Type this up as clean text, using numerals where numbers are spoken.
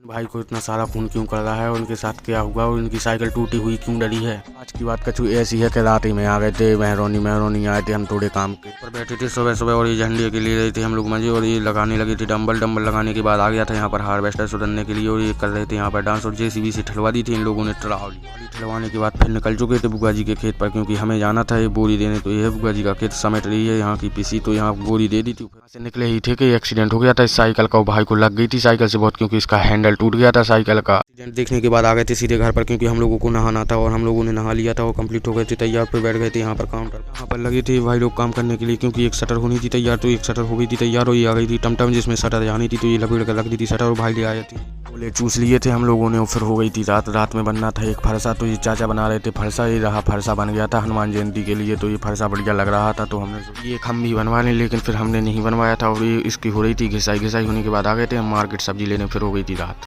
भाई को इतना सारा खून क्यों कर रहा है, उनके साथ क्या हुआ और उनकी साइकिल टूटी हुई क्यों डली है। आज की बात कछु ऐसी है कि रात ही में आ गए थे, मेहरोनी आए थे, हम थोड़े काम के पर बैठे थे सुबह सुबह और ये झंडे के लिए रहे थे हम लोग मजे, और ये लगाने लगे थे डंबल लगाने के बाद आ गया था यहाँ पर हार्वेस्टर सुधरने के लिए, और ये कर रहे थे यहाँ पर डांस, और जेसीबी से ठलवा दी थी इन लोगों ने। ठलवाने के बाद फिर निकल चुके थे बुआ जी के खेत पर, क्योंकि हमें जाना था ये बोरी देने। तो ये बुआ जी का खेत समेट रही है यहाँ की पिसी, तो यहाँ बोरी दे दी थी। यहाँ से निकले ही थे कि एक्सीडेंट हो गया था इस साइकिल का, भाई को लग गई थी साइकिल से बहुत, क्योंकि इसका हैंडल टूट गया था साइकिल का। एक्सीडेंट देखने के बाद आ गए थे सीधे घर पर, क्योंकि हम लोगों को नहाना था और हम लोगों ने नहा लिया था और कंप्लीट हो गए थे तैयार। फिर बैठ गए थे यहाँ पर काउंटर, यहाँ पर लगे थे भाई लोग काम करने के लिए, क्योंकि एक शटर होनी थी तैयार, तो एक शटर हो गई थी तैयार और ये आ गई थी टमटम जिसमें शटर जानी थी, तो ये लकड़ी रख दी थी शटर और भाई ले आए थे। बोले चूस लिए थे हम लोगों ने, और फिर हो गई थी रात में बनना था एक फरसा, तो ये चाचा बना रहे थे फरसा। ये रहा फरसा बन गया था हनुमान जयंती के लिए, तो ये फरसा बढ़िया लग रहा था, तो हमने ये हम भी बनवा लें, लेकिन फिर हमने नहीं बनवाया था और ये इसकी हो रही थी घिसाई होने के बाद आ गए थे हम मार्केट सब्जी लेने। फिर हो गई थी रात।